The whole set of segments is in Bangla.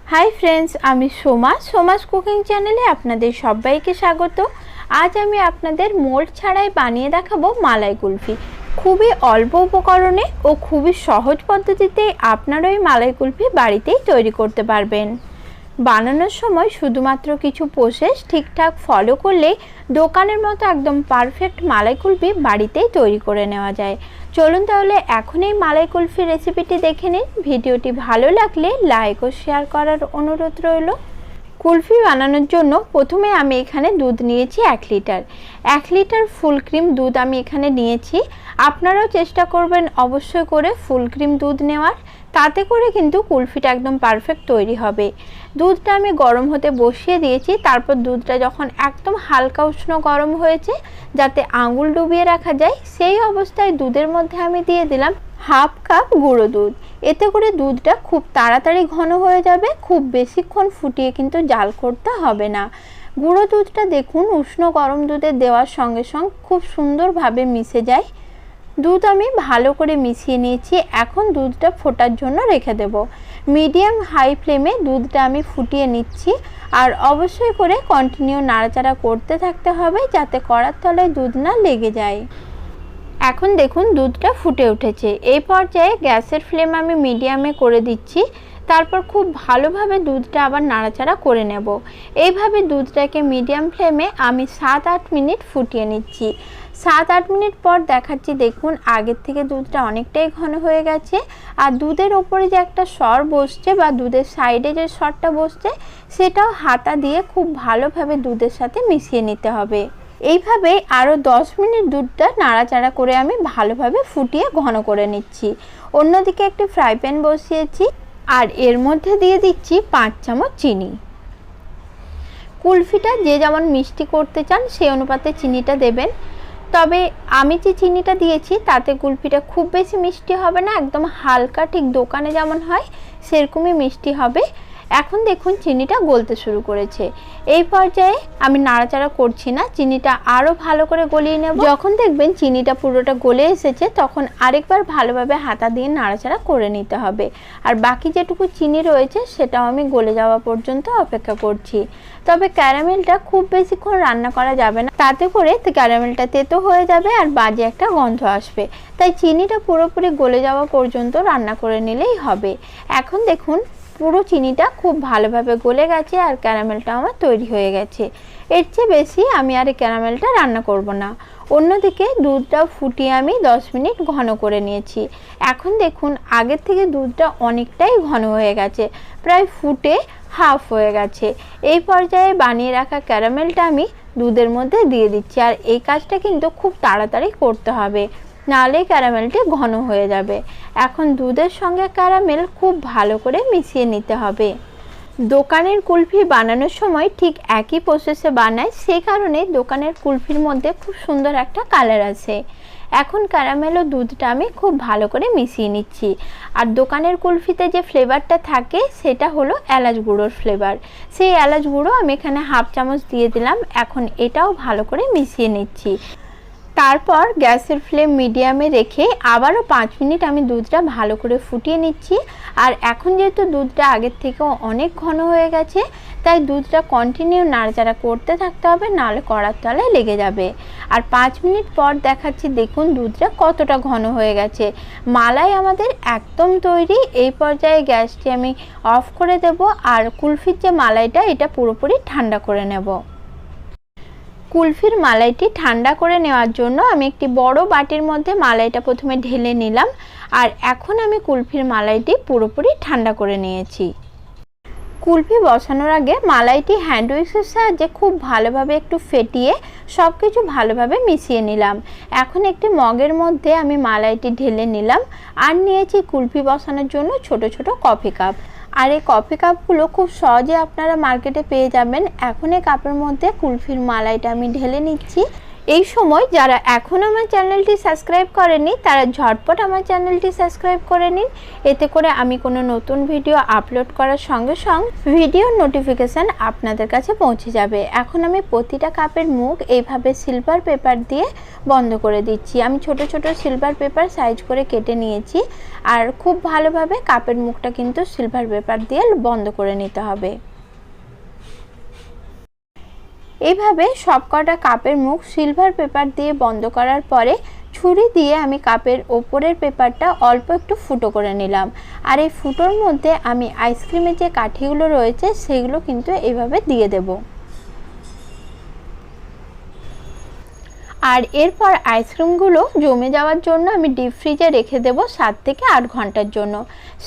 हाई फ्रेंड्स आमी सोमा सोमास कुकिंग चैनेले आपनादेर सबाइके स्वागत। आज आमी आपनादेर मोल्ड छाड़ाई बानिये देखाबो मालाई कुल्फी। खूबई अल्प उपकरणे ओ खूबई सहज पद्धतिते आपनारा एई मालाई कुल्फी बाड़ीतेई तैरी करते पारबेन। बानानोर समय शुधुमात्र किछु प्रोसेस ठीकठाक फलो करलेई दोकानेर मतो एकदम पारफेक्ट मालाई कुल्फी बाड़ीतेई तैरी करे नेওয়া যায়। चलुन ताहले एखन এই मालाई कुल्फी रेसिपिटी देखे निन। भिडियोटी भालो लागले लाइक और शेयर करार अनुरोध रइल। कुल्फी बानानोर जोन्नो प्रथमे आमि एखाने दूध नियेछि 1 लिटार। 1 लिटार फुल क्रीम दूध आमि एखाने नियेछि। आपनाराও चेष्टा करबेन अवश्य करे फुल क्रीम दूध नेওয়ার, ताते करे किन्तु कुल्फिटा एकदम पारफेक्ट तैरी होबे। दूधटा आमि गरम होते बसिए दिएछि। तारपर दूधटा जखन एकदम हालका उष्ण गरम होयेছে जाते आंगुल डुबिए रखा जाए सेई अवस्थाय दूधेर मध्य आमि दिए दिलाम हाफ कप गुঁড়ো दूध। एते करे दूधटा खूब ताड़ाताड़ी घन हो जाबे। खूब बेशिक्षण फुटिए किन्तु जाल करते होबे ना। गुঁড়ো दूधटा देखुन उष्ण गरम दूधे देওয়ার संगे संगे खूब सुंदर भावे मिशे जाए। दूध आमी भालो करे मिशिए निয়েছি। এখন दूधटा फोटार जोन्नो रेखे देब। मीडियम हाई फ्लेमे दूधटा आमी फुटिए निচ্ছি और अवश्य करे कन्टिन्यू नाड़ाचाड़ा करते थाकते होबे जाते कड़ार तलाय दूध ना लेगे जाए। এখন দেখুন দুধটা ফুটে উঠেছে। এই পর্যায়ে গ্যাসের ফ্লেম আমি মিডিয়ামে করে দিচ্ছি। তারপর খুব ভালোভাবে দুধটা আবার নাড়াচাড়া করে নেব। এইভাবে দুধটাকে মিডিয়াম ফ্লেমে আমি 7-8 মিনিট ফুটিয়ে নিচ্ছি। 7-8 মিনিট পর দেখাচ্ছি, দেখুন আগের থেকে দুধটা অনেকটাই ঘন হয়ে গেছে। আর দুধের ওপরে যে একটা সর বসছে বা দুধের সাইডে যে সরটা বসছে সেটাও হাতা দিয়ে খুব ভালোভাবে দুধের সাথে মিশিয়ে নিতে হবে। এইভাবে আরও 10 মিনিট দুধটা নাড়াচাড়া করে আমি ভালোভাবে ফুটিয়ে ঘন করে নিচ্ছি। অন্যদিকে একটি ফ্রাই প্যান বসিয়েছি আর এর মধ্যে দিয়ে দিচ্ছি 5 চামচ চিনি। কুলফিটা যে যেমন মিষ্টি করতে চান সেই অনুপাতে চিনিটা দেবেন। তবে আমি যে চিনিটা দিয়েছি তাতে কুলফিটা খুব বেশি মিষ্টি হবে না, একদম হালকা ঠিক দোকানে যেমন হয় সেরকমই মিষ্টি হবে। এখন দেখুন চিনিটা গলতে শুরু করেছে। এই পর্যায়ে আমি নাড়াচাড়া করছি না, চিনিটা আরও ভালো করে গলিয়ে নেব। যখন দেখবেন চিনিটা পুরোটা গলে এসেছে তখন আরেকবার ভালোভাবে হাতা দিয়ে নাড়াচাড়া করে নিতে হবে। আর বাকি যেটুকু চিনি রয়েছে সেটাও আমি গলে যাওয়া পর্যন্ত অপেক্ষা করছি। তবে ক্যারামেলটা খুব বেশিক্ষণ রান্না করা যাবে না, তাতে করে ক্যারামেলটা তেতো হয়ে যাবে আর বাজে একটা গন্ধ আসবে। তাই চিনিটা পুরোপুরি গলে যাওয়া পর্যন্ত রান্না করে নিলেই হবে। এখন দেখুন পুরো চিনিটা খুব ভালোভাবে গলে গেছে আর ক্যারামেলটা আমার তৈরি হয়ে গেছে। এর চেয়ে বেশি আমি আর এই ক্যারামেলটা রান্না করব না। অন্যদিকে দুধটা ফুটিয়ে আমি 10 মিনিট ঘন করে নিয়েছি। এখন দেখুন আগের থেকে দুধটা অনেকটাই ঘন হয়ে গেছে, প্রায় ফুটে হাফ হয়ে গেছে। এই পর্যায়ে বানিয়ে রাখা ক্যারামেলটা আমি দুধের মধ্যে দিয়ে দিচ্ছি। আর এই কাজটা কিন্তু খুব তাড়াতাড়ি করতে হবে, নাহলে ক্যারামেলটি ঘন হয়ে যাবে। এখন দুধের সঙ্গে ক্যারামেল খুব ভালো করে মিশিয়ে নিতে হবে। দোকানের কুলফি বানানোর সময় ঠিক একই প্রসেসে বানায়, সেই কারণে দোকানের কুলফির মধ্যে খুব সুন্দর একটা কালার আসে। এখন ক্যারামেল ও দুধটা আমি খুব ভালো করে মিশিয়ে নিচ্ছি। আর দোকানের কুলফিতে যে ফ্লেভারটা থাকে সেটা হলো এলাচ গুঁড়োর ফ্লেভার। সেই এলাচ গুঁড়ো আমি এখানে হাফ চামচ দিয়ে দিলাম। এখন এটাও ভালো করে মিশিয়ে নিচ্ছি। তারপর গ্যাসের ফ্লেম মিডিয়ামে রেখে আবারও 5 মিনিট আমি দুধটা ভালো করে ফুটিয়ে নিচ্ছি। আর এখন যেহেতু দুধটা আগের থেকেও অনেক ঘন হয়ে গেছে তাই দুধটা কন্টিনিউ নাড়াচাড়া করতে থাকতে হবে, নাহলে কড়ার তলায় লেগে যাবে। আর 5 মিনিট পর দেখাচ্ছি, দেখুন দুধটা কতটা ঘন হয়ে গেছে। মালাই আমাদের একদম তৈরি। এই পর্যায়ে গ্যাসটি আমি অফ করে দেব আর কুলফির যে মালাইটা এটা পুরোপুরি ঠান্ডা করে নেব। কুলফির মালাইটি ঠান্ডা করে নেওয়ার জন্য আমি একটি বড় বাটির মধ্যে মালাইটা প্রথমে ঢেলে নিলাম। আর এখন আমি কুলফির মালাইটি পুরোপুরি ঠান্ডা করে নিয়েছি। কুলফি বসানোর আগে মালাইটি হ্যান্ড উইক্সের সাহায্যে খুব ভালোভাবে একটু ফেটিয়ে সব কিছু ভালোভাবে মিশিয়ে নিলাম। এখন একটি মগের মধ্যে আমি মালাইটি ঢেলে নিলাম আর নিয়েছি কুলফি বসানোর জন্য ছোট ছোট কফি কাপ। আর এই কফি কাপগুলো খুব সহজে আপনারা মার্কেটে পেয়ে যাবেন। এখন এই কাপের মধ্যে কুলফির মালাইটা আমি ঢেলে নিচ্ছি। এই সময় যারা এখনও আমার চ্যানেলটি সাবস্ক্রাইব করেনি তারা ঝটপট আমার চ্যানেলটি সাবস্ক্রাইব করে নিন। এতে করে আমি কোনো নতুন ভিডিও আপলোড করার সঙ্গে সঙ্গে ভিডিওর নোটিফিকেশান আপনাদের কাছে পৌঁছে যাবে। এখন আমি প্রতিটা কাপের মুখ এইভাবে সিলভার পেপার দিয়ে বন্ধ করে দিচ্ছি। আমি ছোট ছোট সিলভার পেপার সাইজ করে কেটে নিয়েছি। আর খুব ভালোভাবে কাপের মুখটা কিন্তু সিলভার পেপার দিয়ে বন্ধ করে নিতে হবে। এইভাবে সবকটা কাপের মুখ সিলভার পেপার দিয়ে বন্ধ করার পরে ছুরি দিয়ে আমি কাপের ওপরের পেপারটা অল্প একটু ফুটো করে নিলাম। আর এই ফুটোর মধ্যে আমি আইসক্রিমের যে কাঠিগুলো রয়েছে সেগুলো কিন্তু এইভাবে দিয়ে দেব। আর এরপর আইসক্রিমগুলো জমে যাওয়ার জন্য আমি ডিপ ফ্রিজে রেখে দেব 7 থেকে 8 ঘন্টার জন্য।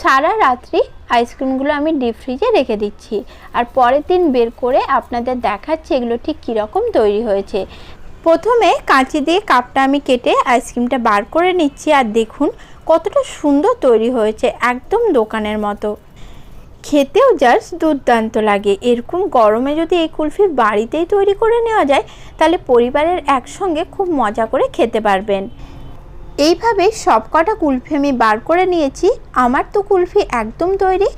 সারা রাত্রি আইসক্রিমগুলো আমি ডিপ ফ্রিজে রেখে দিচ্ছি। আর পরের দিন বের করে আপনাদের দেখাচ্ছি এগুলো ঠিক কীরকম তৈরি হয়েছে। প্রথমে কাঁচি দিয়ে কাপটা আমি কেটে আইসক্রিমটা বার করে নিচ্ছি। আর দেখুন কতটা সুন্দর তৈরি হয়েছে, একদম দোকানের মতো। খেতেও জাস্ট দুর্দান্ত লাগে। এরকম গরমে যদি এই কুলফি বাড়িতেই তৈরি করে নেওয়া যায় তাহলে পরিবারের একসঙ্গে খুব মজা করে খেতে পারবেন। এইভাবে সবকটা কুলফি আমি বার করে নিয়েছি। আমার তো কুলফি একদম তৈরি।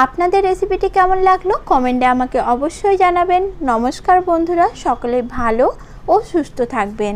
আপনাদের রেসিপিটি কেমন লাগলো কমেন্টে আমাকে অবশ্যই জানাবেন। নমস্কার বন্ধুরা, সকলে ভালো ও সুস্থ থাকবেন।